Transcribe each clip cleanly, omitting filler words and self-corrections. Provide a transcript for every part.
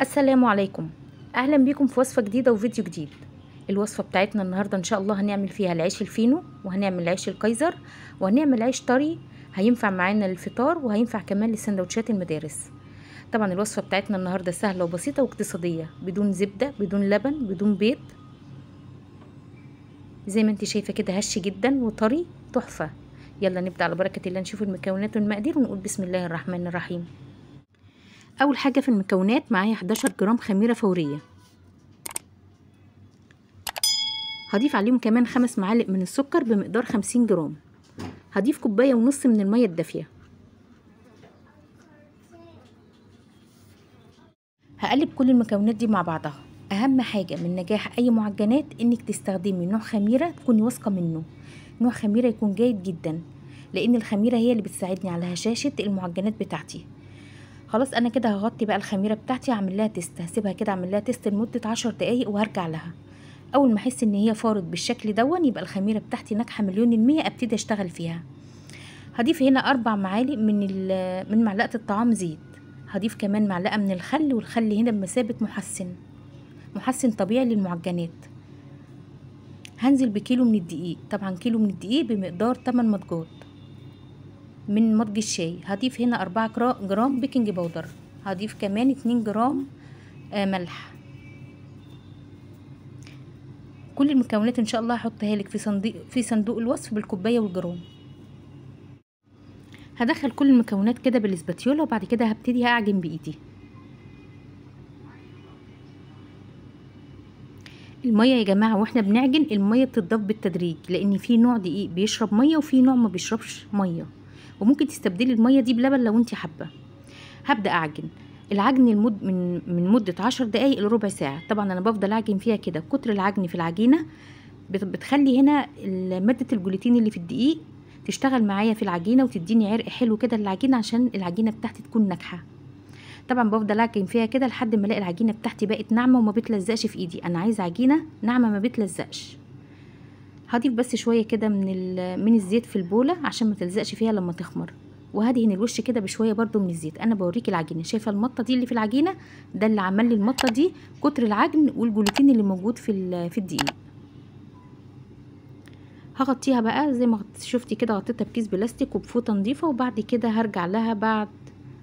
السلام عليكم. اهلا بيكم في وصفة جديدة وفيديو جديد. الوصفة بتاعتنا النهاردة ان شاء الله هنعمل فيها العيش الفينو، وهنعمل عيش الكايزر، وهنعمل عيش طري هينفع معانا للفطار وهينفع كمان لسندوتشات المدارس. طبعا الوصفة بتاعتنا النهاردة سهلة وبسيطة واقتصادية، بدون زبدة، بدون لبن، بدون بيض. زي ما انت شايفة كده هش جدا وطري تحفة. يلا نبدأ على بركة الله، نشوف المكونات والمقادير ونقول بسم الله الرحمن الرحيم. اول حاجة في المكونات معايا 11 جرام خميرة فورية، هضيف عليهم كمان 5 معالق من السكر بمقدار 50 جرام. هضيف كوباية ونص من المية الدافية. هقلب كل المكونات دي مع بعضها. اهم حاجة من نجاح اي معجنات انك تستخدمي نوع خميرة تكوني واثقة منه، نوع خميرة يكون جيد جدا، لان الخميرة هي اللي بتساعدني على هشاشة المعجنات بتاعتي. خلاص انا كده هغطي بقى الخميرة بتاعتي، اعمل لها تيست، هسيبها كده اعمل لها تيست لمدة 10 دقايق وهرجع لها. اول ما احس ان هي فارت بالشكل دون يبقى الخميره بتاعتي ناجحه مليون المية، ابتدي اشتغل فيها. هضيف هنا 4 معالق من معلقه الطعام زيت. هضيف كمان معلقه من الخل، والخل هنا بمثابه محسن طبيعي للمعجنات. هنزل بكيلو من الدقيق، طبعا كيلو من الدقيق بمقدار 8 مضغات من مضج الشاي. هضيف هنا 4 جرام بيكنج باودر. هضيف كمان 2 جرام ملح. كل المكونات ان شاء الله هحطها لك في صندوق الوصف بالكوبايه والجرام. هدخل كل المكونات كده بالاسباتيولا، وبعد كده هبتدي اعجن بايدي. الميه يا جماعه واحنا بنعجن الميه بتضاف بالتدريج، لان في نوع دقيق بيشرب ميه وفي نوع ما بيشربش ميه، وممكن تستبدلي الميه دي بلبن لو انت حابه. هبدا اعجن العجن من مده 10 دقايق لربع ساعه. طبعا انا بفضل اعجن فيها كده، كتر العجن في العجينه بتخلي هنا مادة الجلوتين اللي في الدقيق تشتغل معايا في العجينة وتديني عرق حلو كده للعجينة، عشان العجينة بتاعتي تكون ناجحة. طبعا بفضل اعجن فيها كده لحد ما الاقي العجينة بتاعتي بقت ناعمة وما بتلزقش في ايدي. انا عايزة عجينة ناعمة ما بتلزقش. هضيف بس شوية كده من الزيت في البولة عشان ما تلزقش فيها لما تخمر، وهدهن الوش كده بشوية برضو من الزيت. انا بوريكي العجينة، شايفة المطة دي اللي في العجينة؟ ده اللي عمل لي المطة دي، كتر العجن والجلوتين اللي موجود في الدقيق. هغطيها بقى زي ما شفتي كده، غطيتها بكيس بلاستيك وبفوطه نظيفه، وبعد كده هرجع لها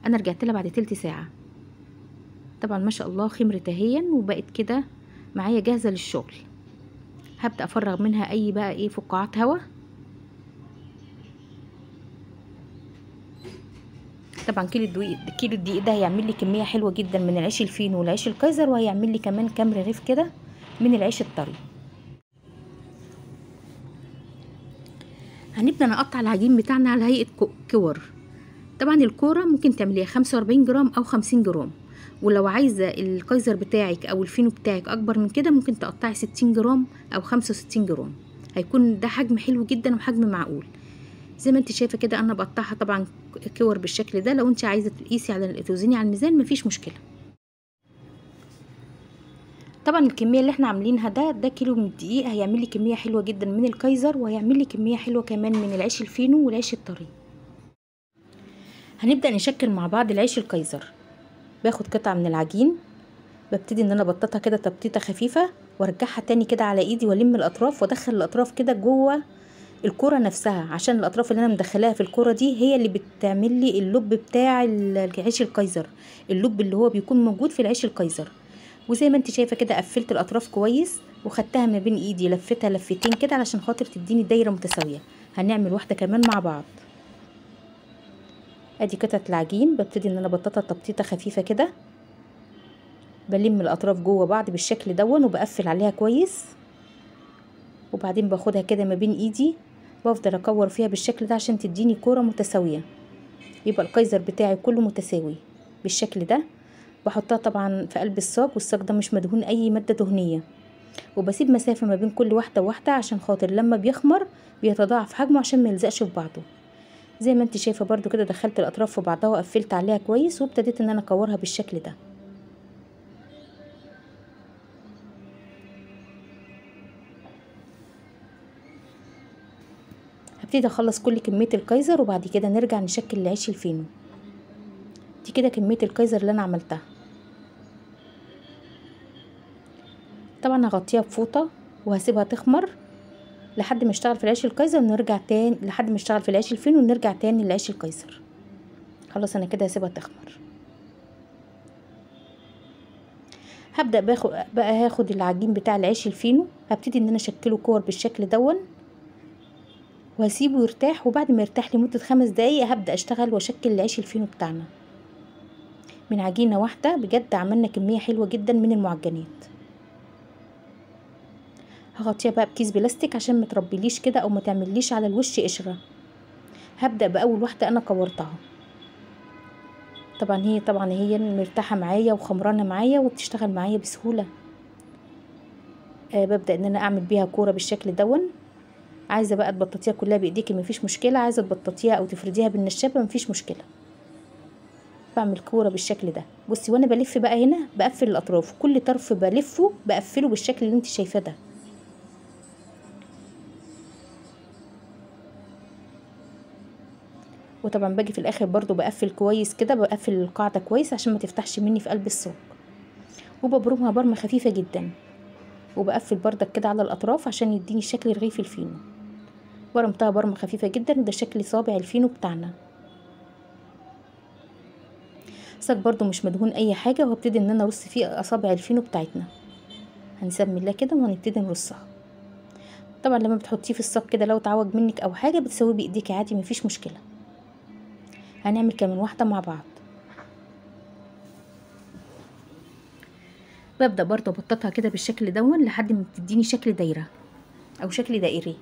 انا رجعت لها بعد تلت ساعه. طبعا ما شاء الله خمرت اهي وبقت كده معايا جاهزه للشغل. هبدا افرغ منها اي بقى فقاعات هوا. طبعا كيلو الدقيق ده هيعمل لي كميه حلوه جدا من العيش الفينو والعيش الكايزر، وهيعمل لي كمان كام رغيف كده من العيش الطري. هنبدأ نقطع العجين بتاعنا على هيئة كور. طبعا الكورة ممكن تعمليها 45 جرام أو 50 جرام، ولو عايزة الكايزر بتاعك أو الفينو بتاعك أكبر من كده ممكن تقطعي 60 جرام أو 65 جرام. هيكون ده حجم حلو جدا وحجم معقول. زي ما انت شايفة كده أنا بقطعها طبعا كور بالشكل ده. لو انت عايزة تقيسي توزني على الميزان مفيش مشكلة. طبعا الكميه اللي احنا عاملينها ده كيلو من الدقيق، هيعمل لي كميه حلوه جدا من الكايزر، وهيعمل لي كميه حلوه كمان من العيش الفينو والعيش الطري. هنبدا نشكل مع بعض العيش الكايزر. باخد قطعه من العجين، ببتدي ان انا ابططها كده تبطيطه خفيفه، وارجعها تاني كده على ايدي، والم الاطراف وادخل الاطراف كده جوه الكوره نفسها، عشان الاطراف اللي انا مدخلاها في الكوره دي هي اللي بتعمل لي اللب بتاع العيش الكايزر، اللب اللي هو بيكون موجود في العيش الكايزر. وزي ما انت شايفه كده قفلت الاطراف كويس وخدتها ما بين ايدي، لفتها لفتين كده علشان خاطر تديني دايره متساويه. هنعمل واحده كمان مع بعض. ادي قطعه العجين، ببتدي ان انا ابططها تبطيطه خفيفه كده، بلم الاطراف جوه بعض بالشكل دون وبقفل عليها كويس، وبعدين باخدها كده ما بين ايدي، بفضل اكور فيها بالشكل ده عشان تديني كوره متساويه، يبقى الكايزر بتاعي كله متساوي بالشكل ده. بحطها طبعا في قلب الصاج، والصاج ده مش مدهون اي ماده دهنيه، وبسيب مسافه ما بين كل واحده وواحده عشان خاطر لما بيخمر بيتضاعف حجمه عشان ما يلزقش في بعضه. زي ما انت شايفه برضو كده دخلت الاطراف في بعضها وقفلت عليها كويس، وابتديت ان انا اكورها بالشكل ده. هبتدي اخلص كل كميه الكايزر، وبعد كده نرجع نشكل العيش الفينو. دي كده كميه الكايزر اللي انا عملتها. طبعا هغطيها بفوطه وهسيبها تخمر لحد ما اشتغل في العيش الكايزر ونرجع تاني، لحد ما اشتغل في العيش الفينو ونرجع تاني للعيش الكايزر. خلاص انا كده هسيبها تخمر. هبدأ بقى هاخد العجين بتاع العيش الفينو، هبتدي ان انا اشكله كور بالشكل دون وهسيبه يرتاح، وبعد ما يرتاح لمدة 5 دقايق هبدأ اشتغل واشكل العيش الفينو بتاعنا. من عجينة واحدة بجد عملنا كمية حلوة جدا من المعجنات. هغطيها بقى بكيس بلاستيك عشان ما تربيليش كده او ما تعمليش على الوش قشرة. هبدأ بأول واحدة انا كورتها. طبعا هي مرتاحة معايا وخمرانة معايا وبتشتغل معايا بسهولة. ببدأ ان انا اعمل بيها كورة بالشكل دون. عايزة بقى تبططيها كلها بايديكي مفيش مشكلة، عايزة تبططيها او تفرديها بالنشابة مفيش مشكلة. بعمل كورة بالشكل ده. بصي وانا بلف بقى هنا بقفل الاطراف، كل طرف بلفه بقفله بالشكل اللي انت شايفاه ده. وطبعا باجي في الاخر برضو بقفل كويس كده، بقفل القاعدة كويس عشان ما تفتحش مني في قلب الصاج، وببرمها برمة خفيفة جدا، وبقفل بردك كده على الاطراف عشان يديني شكل رغيف الفينو. برمتها برمة خفيفة جدا، وده شكل صابع الفينو بتاعنا. صاج برضو مش مدهون اي حاجة، وهبتدي ان انا ارص فيه اصابع الفينو بتاعتنا. هنسمي الله كده وهنبتدي نرصها. طبعا لما بتحطيه في الصاج كده لو اتعوج منك او حاجة بتسويه بايديك عادي مفيش مشكلة. هنعمل كمان واحدة مع بعض. ببدأ برضو ابططها كده بالشكل دون لحد ما بتديني شكل دايرة او شكل دائري.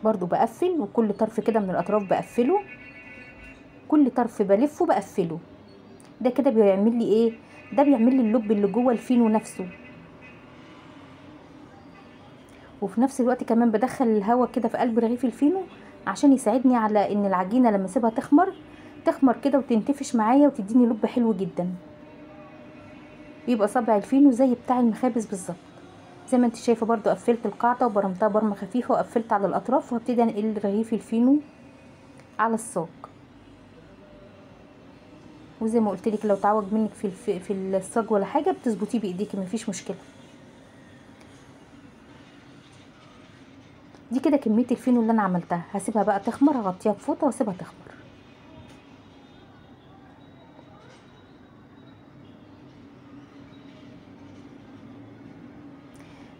برضو بقفل، وكل طرف كده من الاطراف بقفله، كل طرف بلفه بقفله. ده كده بيعمل لي ايه؟ ده بيعمل لي اللب اللي جوه الفينو نفسه، وفي نفس الوقت كمان بدخل الهواء كده في قلب رغيف الفينو عشان يساعدني على ان العجينه لما اسيبها تخمر كده وتنتفش معايا وتديني لب حلو جدا. يبقى صبع الفينو زي بتاع المخابز بالظبط. زي ما انت شايفه برضو قفلت القاعده وبرمتها برمه خفيفه وقفلت على الاطراف، وهبتدي انقل رغيف الفينو على الصاج. وزي ما قلت لك لو تعوج منك في الصاج ولا حاجه بتظبطيه بايديكي مفيش مشكله. دي كده كميه الفينو اللي انا عملتها. هسيبها بقى تخمر، هغطيها بفوطه واسيبها تخمر.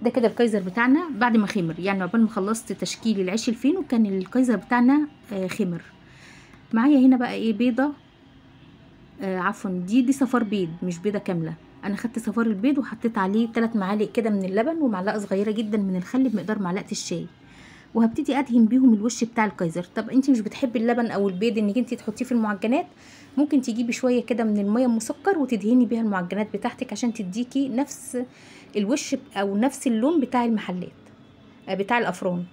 ده كده الكايزر بتاعنا بعد ما خمر، يعني عقبال ما خلصت تشكيل العيش الفينو كان الكايزر بتاعنا خمر معايا. هنا بقى ايه؟ بيضه، عفوا دي صفار بيض مش بيضه كامله. انا خدت صفار البيض وحطيت عليه 3 معالق كده من اللبن ومعلقه صغيره جدا من الخل بمقدار معلقه الشاي، وهبتدي ادهن بيهم الوش بتاع الكايزر. طب انت مش بتحبي اللبن او البيض انك انت تحطيه في المعجنات، ممكن تجيبي شويه كده من الميه المسكر وتدهني بيها المعجنات بتاعتك عشان تديكي نفس الوش او نفس اللون بتاع المحلات بتاع الافران.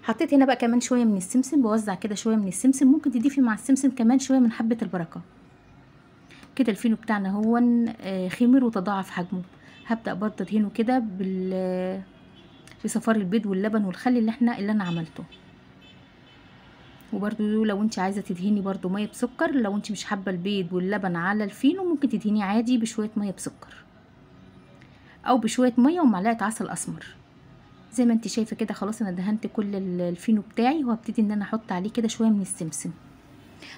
حطيت هنا بقى كمان شويه من السمسم، بوزع كده شويه من السمسم، ممكن تضيفي مع السمسم كمان شويه من حبه البركه. كده الفينو بتاعنا هو خمر وتضاعف حجمه. هبدا برضه ادهنه كده بصفار البيض واللبن والخل اللي انا عملته. وبرضو لو انت عايزه تدهني برضو ميه بسكر، لو انت مش حابه البيض واللبن على الفينو ممكن تدهنيه عادي بشويه ميه بسكر او بشويه ميه ومعلقه عسل اسمر. زي ما انت شايفه كده خلاص انا دهنت كل الفينو بتاعي، وهبتدي ان انا احط عليه كده شويه من السمسم.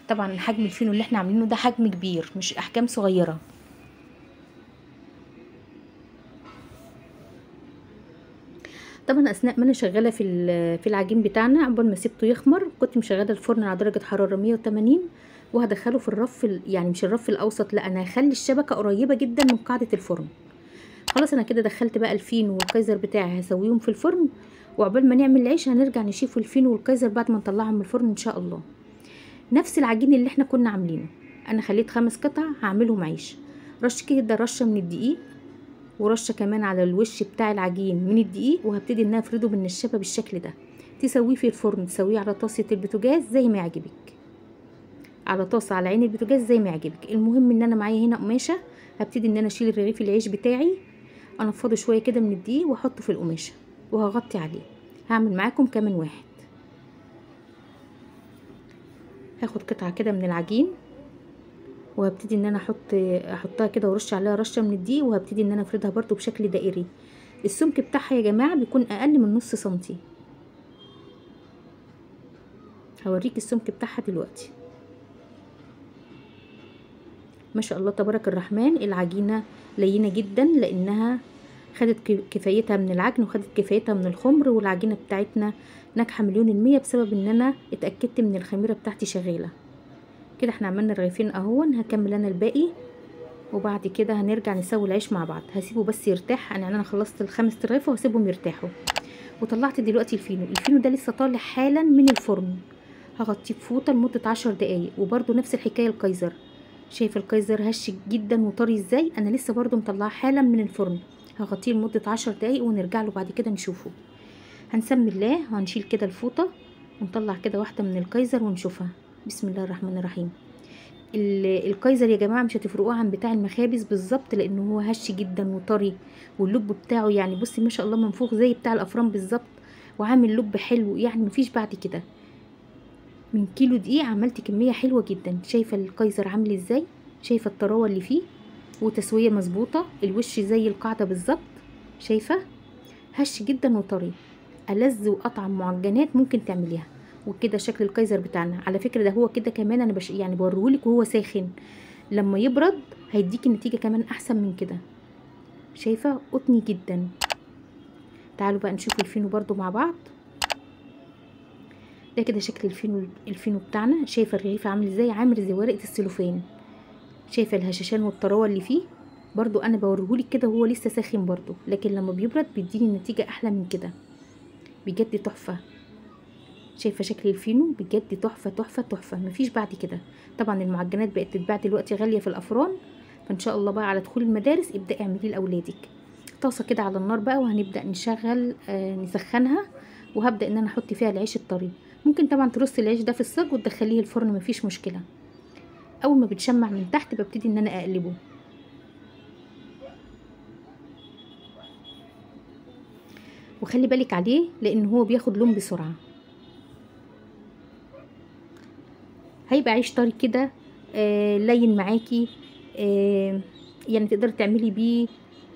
طبعا حجم الفينو اللي احنا عاملينه ده حجم كبير مش احجام صغيره. طبعا اثناء ما انا شغاله في العجين بتاعنا عقبال ما سبته يخمر كنت مشغله الفرن على درجه حراره 180، وهدخله في الرف يعني مش الرف الاوسط، لا انا هخلي الشبكه قريبه جدا من قاعده الفرن. خلاص انا كده دخلت بقى الفينو والكايزر بتاعي هسويهم في الفرن، وعقبال ما نعمل العيش هنرجع نشيف الفينو والكايزر بعد ما نطلعهم من الفرن ان شاء الله. نفس العجين اللي احنا كنا عاملينه انا خليت 5 قطع هعملهم عيش. رش كده رشه من الدقيق، ورشه كمان على الوش بتاع العجين من الدقيق، وهبتدي ان انا افرده بالنشابه بالشكل ده. تسويه في الفرن، تسويه على طاسه البوتاجاز زي ما يعجبك، على طاسه على عين البوتاجاز زي ما يعجبك. المهم ان انا معايا هنا قماشه، هبتدي ان انا اشيل رغيف العيش بتاعي انفضه شويه كده من الدقيق واحطه في القماشه وهغطي عليه. هعمل معاكم كمان واحد. هاخد قطعه كده من العجين وهبتدي ان انا احطها كده وارش عليها رشه من الدقيق، وهبتدي ان انا افردها برضو بشكل دائري. السمك بتاعها يا جماعه بيكون اقل من نص سنتي. هوريك السمك بتاعها دلوقتي. ما شاء الله تبارك الرحمن، العجينه لينه جدا لانها خدت كفايتها من العجن وخدت كفايتها من الخمر، والعجينه بتاعتنا ناجحه 100% بسبب ان انا اتاكدت من الخميره بتاعتي شغاله. كده احنا عملنا رغيفين اهون، هكمل انا الباقي وبعد كده هنرجع نسوي العيش مع بعض. هسيبه بس يرتاح، انا خلصت ال5 رغيف وهسيبهم يرتاحوا. وطلعت دلوقتي الفينو ده لسه طالع حالا من الفرن. هغطيه بفوطه لمده 10 دقايق، وبرده نفس الحكايه الكايزر. شايف الكايزر هش جدا وطري ازاي؟ انا لسه برده مطلعاه حالا من الفرن. هغطيه لمده 10 دقايق ونرجع له بعد كده نشوفه. هنسمي الله وهنشيل كده الفوطه ونطلع كده واحده من الكايزر ونشوفها. بسم الله الرحمن الرحيم. الكايزر يا جماعه مش هتفرقوه عن بتاع المخابز بالظبط، لانه هو هش جدا وطري، واللب بتاعه يعني بصي ما شاء الله منفوخ زي بتاع الافران بالظبط، وعامل لب حلو، يعني مفيش بعد كده. من كيلو دقيق عملت كميه حلوه جدا. شايفه الكايزر عامل ازاي؟ شايفه الطراوه اللي فيه وتسويه مظبوطه، الوش زي القاعده بالظبط. شايفه هش جدا وطري، ألذ واطعم معجنات ممكن تعمليها. وكده شكل الكايزر بتاعنا. على فكره ده هو كده كمان انا يعني بوريهولك وهو ساخن، لما يبرد هيديكي النتيجه كمان احسن من كده. شايفه قطني جدا. تعالوا بقى نشوف الفينو برضو مع بعض. ده كده شكل الفينو بتاعنا. شايفه الرغيف عامل ازاي؟ عامل زي ورقه السلوفان. شايفه الهشاشان والطراوه اللي فيه برضو انا بوريهولك كده وهو لسه ساخن برضو، لكن لما بيبرد بيديني النتيجه احلى من كده. بجد تحفه. شايفه شكل الفينو بجد تحفه تحفه تحفه، مفيش بعد كده. طبعا المعجنات بقت تتباع دلوقتي غاليه في الافران، فان شاء الله بقى على دخول المدارس ابداي اعمليه لاولادك. طاسه كده على النار بقى، وهنبدا نشغل نسخنها، وهبدا ان انا احط فيها العيش الطري. ممكن طبعا ترصي العيش ده في الصاج وتدخليه الفرن مفيش مشكله. اول ما بتشمع من تحت ببتدي ان انا اقلبه. وخلي بالك عليه لان هو بياخد لون بسرعه. هيبقى عيش طري كده لين معاكي، يعني تقدري تعملي بيه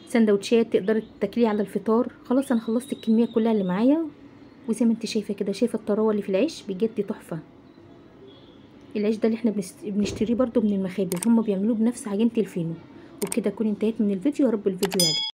سندوتشات، تقدري تاكليه على الفطار. خلاص انا خلصت الكميه كلها اللي معايا، وزي ما انت شايفه كده، شايفه الطراوه اللي في العيش بجد تحفه. العيش ده اللي احنا بنشتريه برده من المخابز، هم بيعملوه بنفس عجينه الفينو. وبكده اكون انتهيت من الفيديو. يا رب الفيديو يعجبكم.